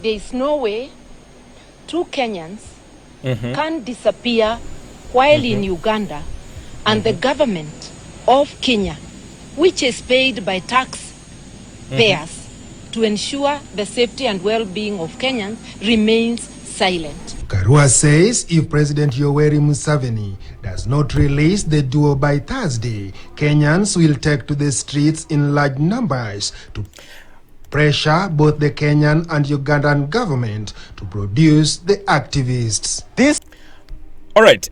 There is no way two Kenyans can disappear while in Uganda and the government of Kenya, which is paid by taxpayers to ensure the safety and well-being of Kenyans, remains silent. Karua says if President Yoweri Museveni does not release the duo by Thursday, Kenyans will take to the streets in large numbers to pressure both the Kenyan and Ugandan government to produce the activists. All right,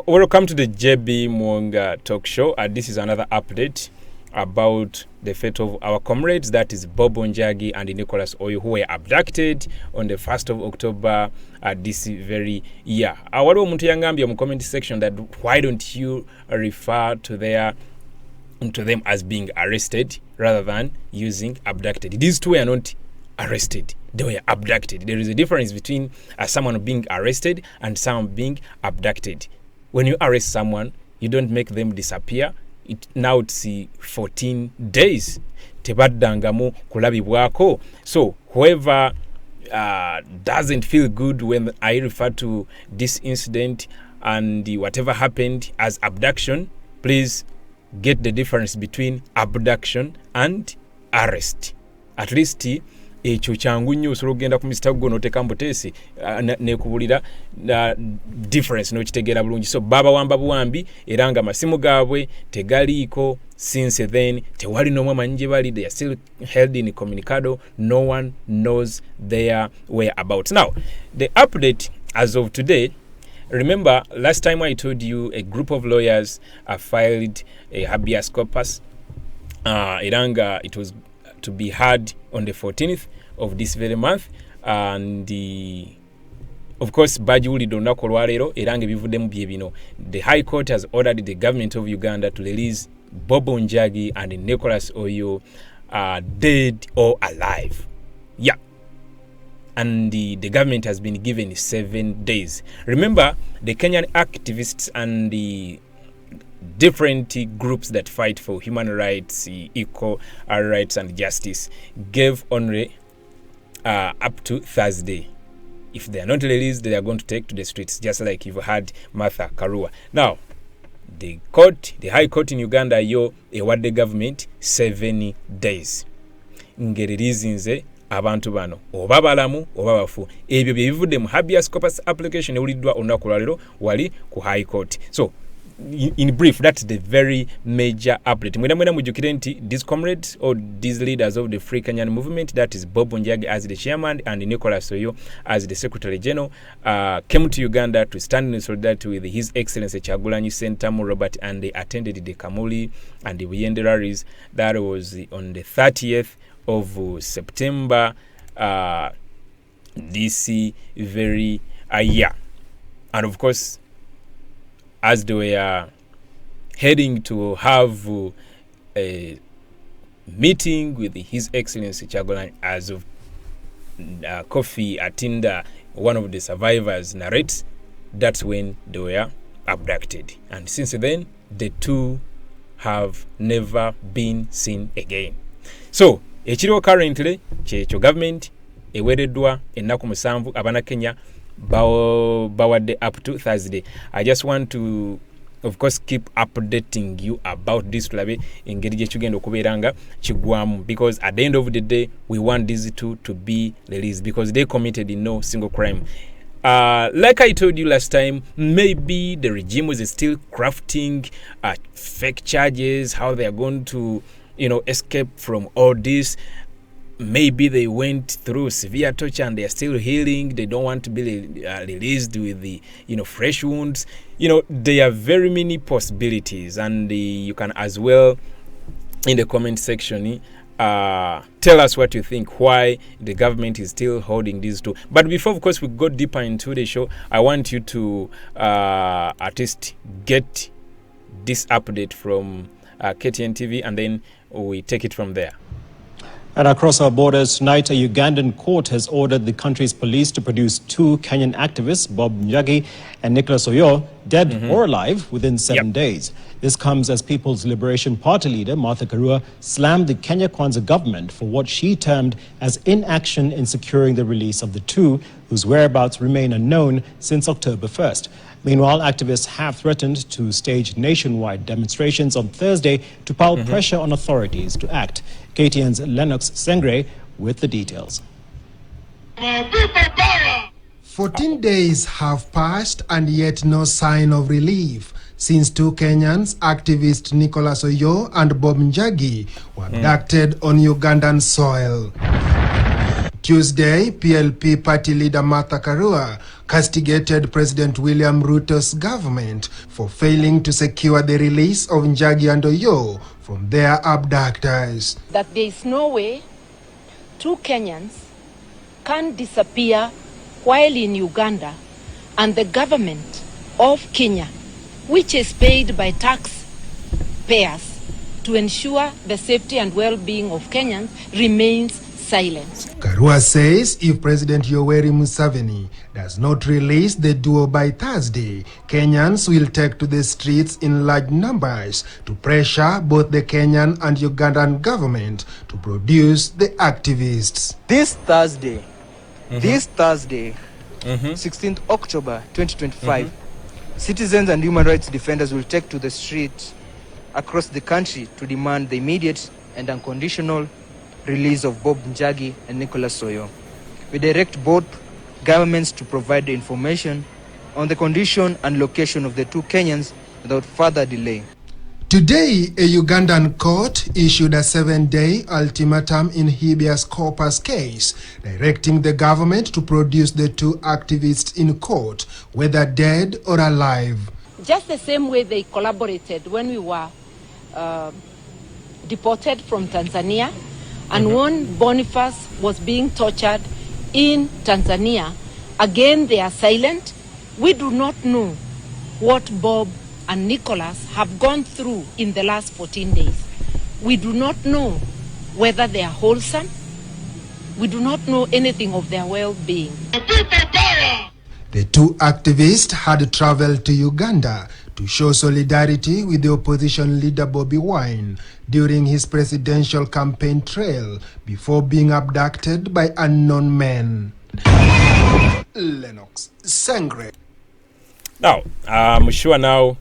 welcome to the JB Muwonge talk show. This is another update about the fate of our comrades, that is Njagi and Oyoo, who were abducted on the 1st of October this very year. Waliwo omuntu yangambye mu comment section that why don't you refer to them as being arrested rather than using abducted. These two were not arrested, they were abducted. There is a difference between someone being arrested and someone being abducted. When you arrest someone, you don't make them disappear. Now it's 14 days. Tebaddangamu kulabibwako. So whoever doesn't feel good when I refer to this incident and whatever happened as abduction, please get the difference between abduction and arrest. At least ekyo kyangu nnyo osobola okugenda ku Mr. Google n'oteeka mbuteesi nekubulira difference n'okitegeera bulungi. So baba wamba buwambi era nga amasimu gaabwe tegaliiko. Since then tewali n'omwe amanyi gye bali. They are still held in communicado. No one knows their whereabouts. Now the update as of today, remember last time I told you a group of lawyers filed a habeas corpus. Iranga, it was to be heard on the 14th of this very month, and of course bajiwulidde olunaku olwaleero era nga ebivuddemu bye bino. The High Court has ordered the government of Uganda to release Njagi and Oyoo, dead or alive. Yeah. And the government has been given 7 days. Remember, the Kenyan activists and the different groups that fight for human rights, equal rights and justice gave only up to Thursday. If they are not released, they are going to take to the streets, just like you've had Martha Karua. Now, the High Court in Uganda, award the government 7 days. Ngeririzinze abantu bano oba balamu oba bafu, ebyo bye bivudde mu habeas corpus application ewuliddwa olunaku lwaleero wali ku High Court. So in brief, that's the very major update. Mwena mujukire nti these comrades or these leaders of the Free Kenyan movement, that is Njagi as the chairman and Oyoo as the secretary general, came to Uganda to stand in solidarity with His Excellency Kyagulanyi Ssentamu Robert, and they attended the Kamuli and the Buyende rallies. That was on the 30th of September this very year. And of course, as they were heading to have a meeting with His Excellency Kyagulanyi, as of Kofi Atinda, one of the survivors, narrates, that's when they were abducted. And since then, the two have never been seen again. So, ekiriwo currently kyekyo government ewereddwa ennaku 7 abana Kenya bawadde up to Thursday. I just want to, of course, keep updating you about this tulabe engeri gye kigenda okubeera nga kigwamu, because at the end of the day we want these two to be released because they committed no single crime. Like I told you last time, maybe the regime is still crafting fake charges, how they are going to escape from all this. Maybe they went through severe torture and they are still healing. They don't want to be released with the fresh wounds. There are very many possibilities, and you can as well in the comment section tell us what you think, why the government is still holding these two. But before, of course, we go deeper into the show, I want you to at least get this update from KTN TV, and then we take it from there. And across our borders tonight, a Ugandan court has ordered the country's police to produce 2 Kenyan activists, Bob Njagi and Nicholas Oyoo, dead or alive within 7 days. This comes as People's Liberation Party leader Martha Karua slammed the Kenya Kwanza government for what she termed as inaction in securing the release of the 2, whose whereabouts remain unknown since October 1st. Meanwhile, activists have threatened to stage nationwide demonstrations on Thursday to pile pressure on authorities to act. KTN's Lennox Sengre with the details. 14 days have passed and yet no sign of relief since 2 Kenyans, activist Nicholas Oyoo and Bob Njagi, were abducted on Ugandan soil. Tuesday, PLP party leader Martha Karua castigated President William Ruto's government for failing to secure the release of Njagi and Oyoo from their abductors. That there is no way 2 Kenyans can disappear while in Uganda and the government of Kenya, which is paid by taxpayers to ensure the safety and well-being of Kenyans, remains silent. Karua says if President Yoweri Museveni does not release the duo by Thursday, Kenyans will take to the streets in large numbers to pressure both the Kenyan and Ugandan government to produce the activists. This Thursday, 16th October 2025, citizens and human rights defenders will take to the streets across the country to demand the immediate and unconditional release of Bob Njagi and Nicholas Oyoo. We direct both governments to provide the information on the condition and location of the 2 Kenyans without further delay. Today, a Ugandan court issued a 7-day ultimatum in habeas corpus case, directing the government to produce the 2 activists in court, whether dead or alive. Just the same way they collaborated when we were deported from Tanzania, and when Boniface was being tortured in Tanzania, again they are silent. We do not know what Bob and Nicholas have gone through in the last 14 days. We do not know whether they are wholesome. We do not know anything of their well-being. The 2 activists had traveled to Uganda to show solidarity with the opposition leader Bobiwine during his presidential campaign trail before being abducted by unknown men. Lennox Sengre. Now, I'm sure now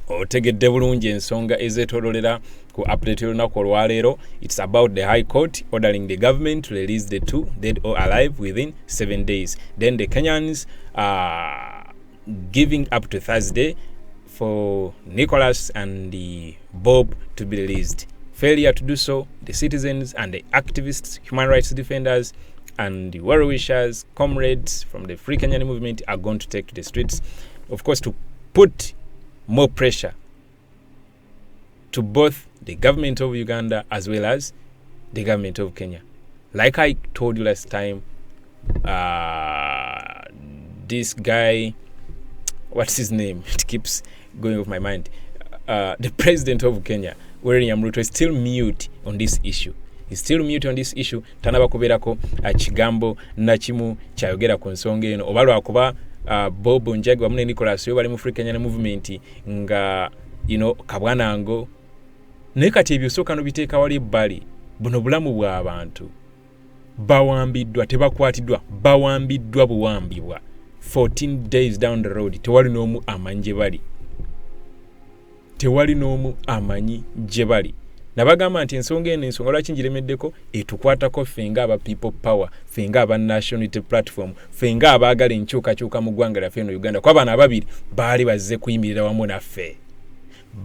otegedde bulungi ensonga ezeetoololera ku update y'olunaku olwaleero. It's about the High Court ordering the government to release the 2 dead or alive within 7 days. Then the Kenyans are giving up to Thursday for Nicholas and the Bob to be released. Failure to do so, the citizens and the activists, human rights defenders, and the well-wishers, comrades from the Free Kenyan movement are going to take to the streets, of course, to put more pressure to both the government of Uganda as well as the government of Kenya. Like I told you last time, this guy, what's his name? It keeps going off my mind. The president of Kenya, William Ruto, is still mute on this issue. He's still mute on this issue. Tanaba kuberako kigambo nachimu chayogera ku nsonga eno oba lwakuba Bob Njagi wamu ne Nicholas Oyoo bali mu Free Kenyan movement nga kabwanango naye kati ebyo sooka nobiteeka wali ebbali. Buno bulamu bw'abantu bawambiddwa, tebakwatiddwa, bawambiddwa buwambibwa. 14 days down the road tewali n'omu amanyi gye bali, tewali n'omu amanyi gye bali. Nabagamba nti ensonga eno ensonga lwaki ngiremeddeko etukwatako fenga aba people power, fenga aba national unity platform, fenga abaagala enkyukakyuka mu ggwanga lyaffe eno Uganda. Kwa bano ababiri baali bazze kuyimirira wamu naffe,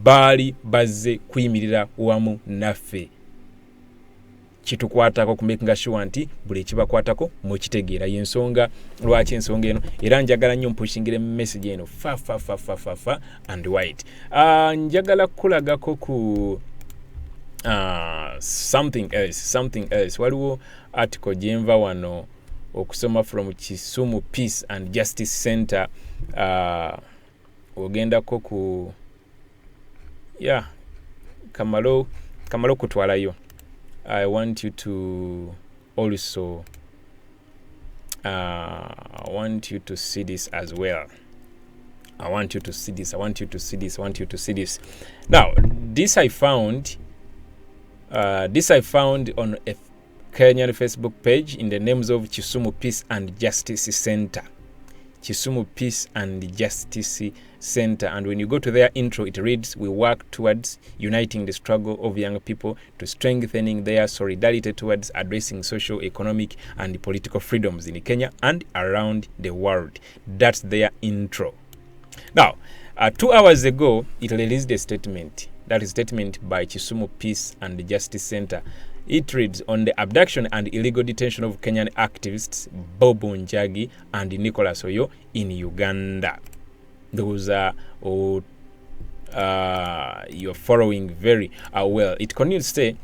baali bazze kuyimirira wamu naffe. Kitukwatako kumakinga sure nti buli ekibakwatako mukitegeera. Y'ensonga lwaki ensonga eno era njagala nnyo mpushingire message eno fa and white. Njagala kulagako ku something else. Waliwo article gyenva wano okusoma from Kisumu Peace and Justice Center. Ogendako ku kamalo kutwalayo. I want you to also I want you to see this as well. I want you to see this. I want you to see this. I want you to see this. Now, this I found on a Kenyan Facebook page in the names of Kisumu Peace and Justice Center. Kisumu Peace and Justice Center. And when you go to their intro, it reads, "We work towards uniting the struggle of young people to strengthening their solidarity towards addressing social, economic, and political freedoms in Kenya and around the world." That's their intro. Now, 2 hours ago, it released a statement. That is a statement by Kisumu Peace and Justice Center. It reads, "On the abduction and illegal detention of Kenyan activists Njagi and Nicholas Oyoo in Uganda." Those are you're following very well. It continues to say,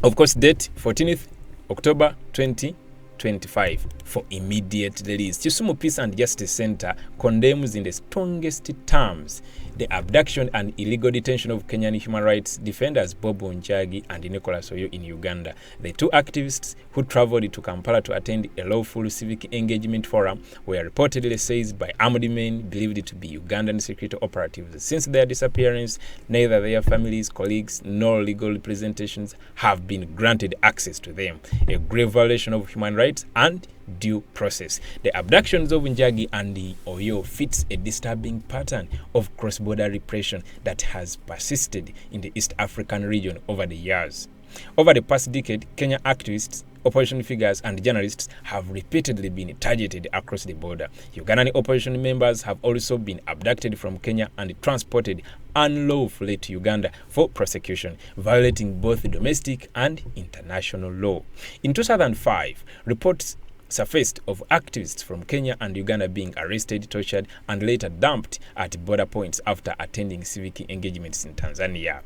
of course, date 14th October 2025 for immediate release. Kisumu Peace and Justice Center condemns in the strongest terms the abduction and illegal detention of Kenyan human rights defenders Njagi and Nicholas Oyoo in Uganda. The two activists who traveled to Kampala to attend a lawful civic engagement forum were reportedly seized by armed men believed to be Ugandan security operatives. Since their disappearance, neither their families, colleagues, nor legal representations have been granted access to them, a grave violation of human rights and due process. The abductions of Njagi and Oyoo fits a disturbing pattern of cross-border repression that has persisted in the East African region over the years. Over the past decade, Kenya activists, opposition figures, and journalists have repeatedly been targeted across the border. Ugandan opposition members have also been abducted from Kenya and transported unlawfully to Uganda for prosecution, violating both domestic and international law. In 2005, reports surfaced of activists from Kenya and Uganda being arrested, tortured, and later dumped at border points after attending civic engagements in Tanzania.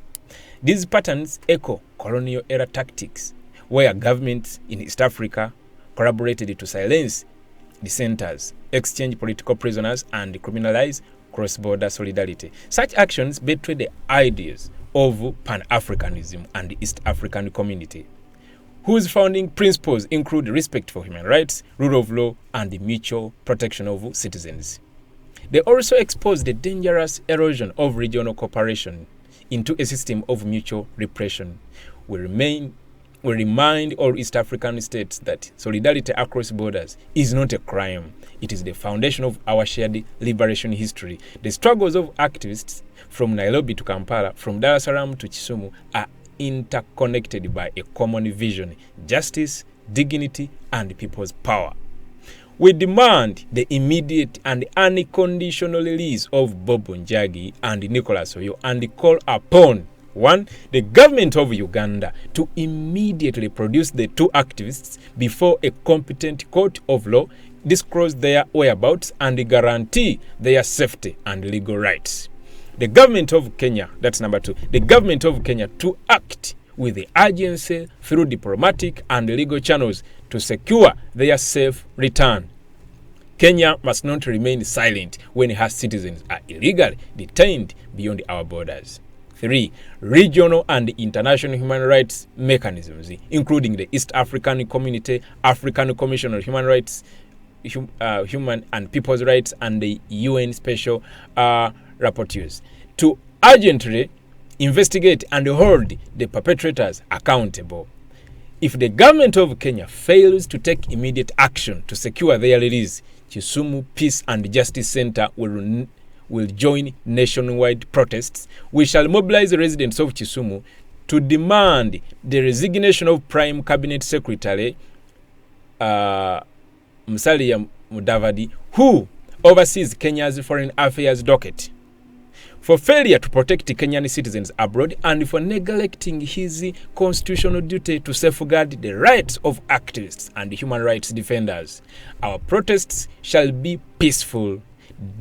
These patterns echo colonial-era tactics, where governments in East Africa collaborated to silence dissenters, exchange political prisoners, and criminalize cross-border solidarity. Such actions betray the ideas of Pan-Africanism and the East African community, whose founding principles include respect for human rights, rule of law, and the mutual protection of citizens. They also expose the dangerous erosion of regional cooperation into a system of mutual repression. We remind all East African states that solidarity across borders is not a crime. It is the foundation of our shared liberation history. The struggles of activists from Nairobi to Kampala, from Dar es Salaam to Kisumu are interconnected by a common vision: justice, dignity, and people's power. We demand the immediate and unconditional release of Njagi and Nicholas Oyoo and call upon 1. The government of Uganda to immediately produce the two activists before a competent court of law, disclose their whereabouts, and guarantee their safety and legal rights. The government of Kenya, that's number 2, the government of Kenya to act with the urgency through diplomatic and legal channels to secure their safe return. Kenya must not remain silent when her citizens are illegally detained beyond our borders. 3. Regional and international human rights mechanisms, including the East African Community, African Commission on Human Rights, Human and People's Rights, and the UN Special Rapporteurs, to urgently investigate and hold the perpetrators accountable. If the government of Kenya fails to take immediate action to secure their release, Kisumu Peace and Justice Center will join nationwide protests. We shall mobilize residents of Kisumu to demand the resignation of Prime Cabinet Secretary Musalia Mudavadi, who oversees Kenya's foreign affairs docket, for failure to protect Kenyan citizens abroad and for neglecting his constitutional duty to safeguard the rights of activists and human rights defenders. Our protests shall be peaceful,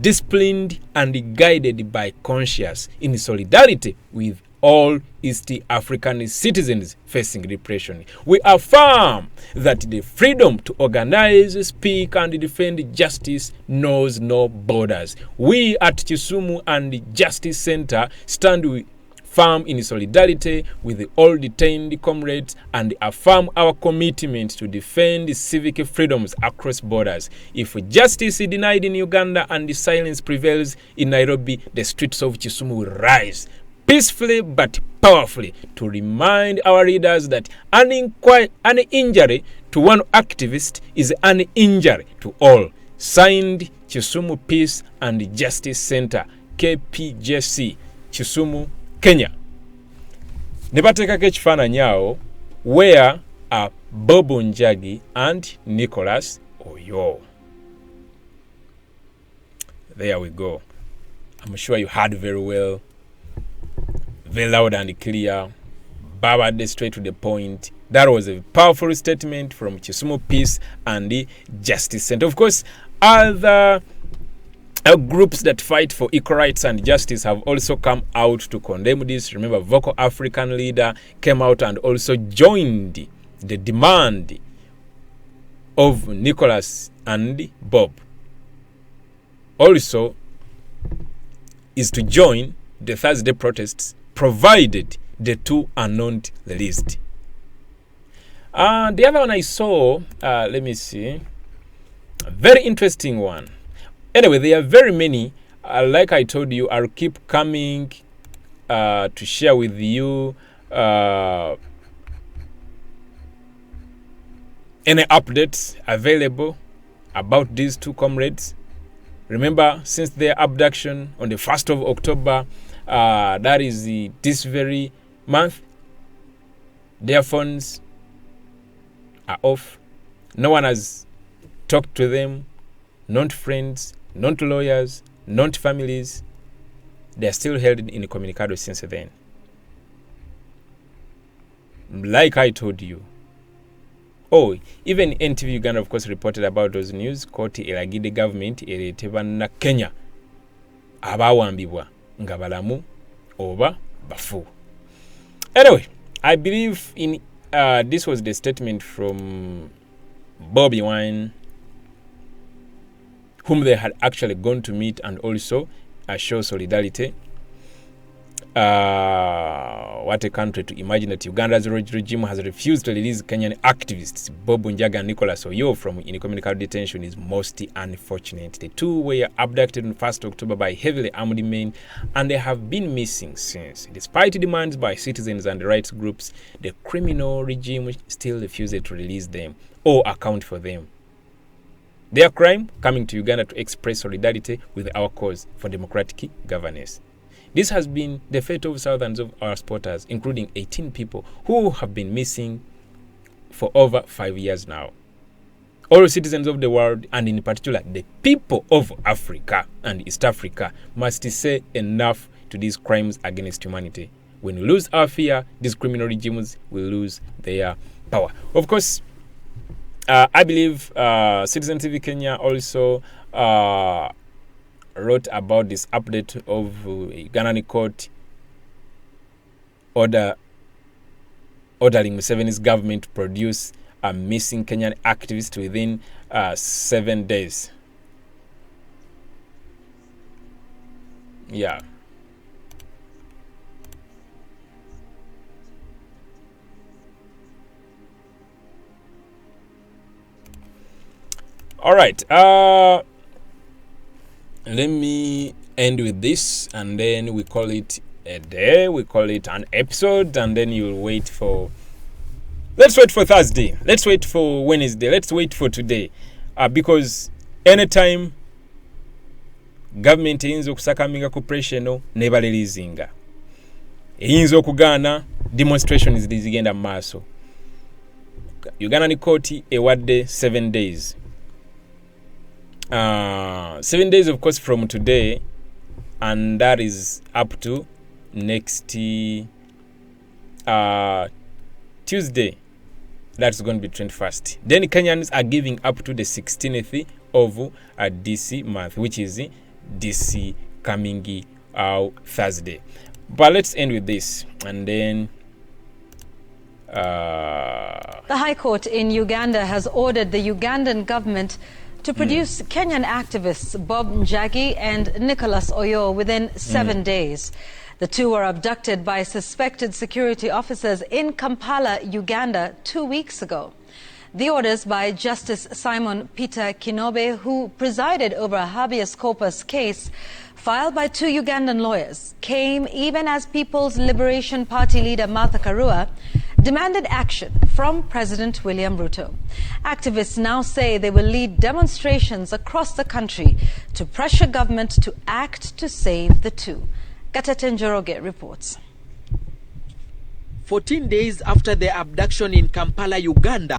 disciplined, and guided by conscience, in solidarity with all East African citizens facing repression. We affirm that the freedom to organize, speak, and defend justice knows no borders. We at Kisumu and Justice Center stand firm in solidarity with all detained comrades and affirm our commitment to defend civic freedoms across borders. If justice is denied in Uganda and the silence prevails in Nairobi, the streets of Kisumu will rise peacefully but powerfully to remind our readers that an injury to one activist is an injury to all. Signed, Kisumu Peace and Justice Center, KPJC, Kisumu, Kenya. Nebatekako ekifaananyi awo where are Bobo Njagi and Nicholas Oyoo. There we go. I'm sure you heard very well, very loud and clear, baba straight to the point. That was a powerful statement from Kisumu Peace and the Justice Center. Of course, other groups that fight for equal rights and justice have also come out to condemn this. Remember, Vocal African Leader came out and also joined the demand of Nicholas and Bob. Also, is to join the Thursday protests, provided the two are not released. The other one I saw, let me see, a very interesting one. Anyway, there are very many. Like I told you, I'll keep coming to share with you any updates available about these two comrades. Remember, since their abduction on the 1st of October, that is this very month, their phones are off. No one has talked to them, not friends, not lawyers, not families. They are still held in incommunicado since then. Like I told you. Oh, even NTV Uganda, of course, reported about those news. Koti elagide government ereteba na Kenya abawambibwa nga balamu oba bafu. Anyway, I believe in this was the statement from Bobiwine, whom they had actually gone to meet and also show solidarity. What a country to imagine that Uganda's regime has refused to release Kenyan activists Bob Njagi and Nicholas Oyoo from incommunicado detention is most unfortunate. The two were abducted on 1st October by heavily armed men and they have been missing since. Despite demands by citizens and rights groups, the criminal regime still refuses to release them or account for them. Their crime, coming to Uganda to express solidarity with our cause for democratic governance. This has been the fate of thousands of our supporters, including 18 people who have been missing for over 5 years now. All citizens of the world, and in particular the people of Africa and East Africa, must say enough to these crimes against humanity. When we lose our fear, these criminal regimes will lose their power. Of course, I believe Citizen TV Kenya also wrote about this update of Ugandan court ordering Museveni's government to produce a missing Kenyan activist within 7 days. Yeah. All right. Let me end with this, and then we call it a day, we call it an episode, and then you'll wait for... Let's wait for Thursday. Let's wait for Wednesday. Let's wait for today. Because anytime government eyinza okusakaminga ku pressure no nebalirizinga. Eyinza okugaana demonstrations zigenda mu maaso. Uganda court ewadde 7 days. 7 days, of course, from today, and that is up to next Tuesday. That's going to be 21st. Then Kenyans are giving up to the 16th of this month, which is this coming Thursday. But let's end with this, and then the High Court in Uganda has ordered the Ugandan government to produce Kenyan activists Bob Njagi and Nicholas Oyoo within 7 days. The two were abducted by suspected security officers in Kampala, Uganda, 2 weeks ago. The orders by Justice Peter Kinobe, who presided over a habeas corpus case filed by two Ugandan lawyers, came even as People's Liberation Party leader Martha Karua demanded action from President William Ruto. Activists now say they will lead demonstrations across the country to pressure government to act to save the two. Gatete Njoroge reports. 14 days after the abduction in Kampala, Uganda.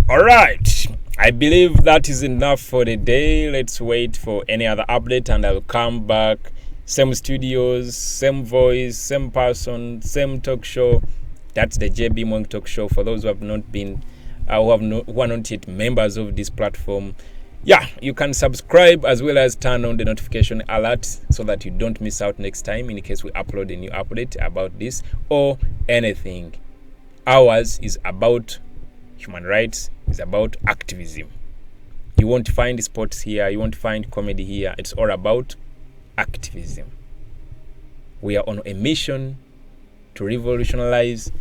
All right, I believe that is enough for the day. Let's wait for any other update and I'll come back. Same studios, same voice, same person, same talk show. That's the JB Muwonge talk show. For those who have not been, who are not yet members of this platform, yeah, you can subscribe as well as turn on the notification alert so that you don't miss out next time in case we upload a new update about this or anything. Ours is about human rights, is about activism. You won't find sports here, you won't find comedy here. It's all about activism. We are on a mission to revolutionize,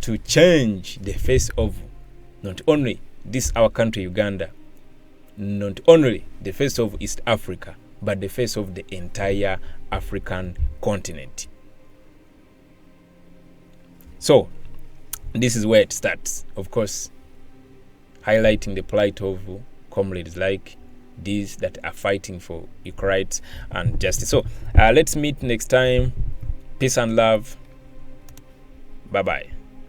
to change the face of not only this our country Uganda, not only the face of East Africa, but the face of the entire African continent. So this is where it starts, of course, highlighting the plight of comrades like these that are fighting for equal rights and justice. So let's meet next time. Peace and love. Bye-bye.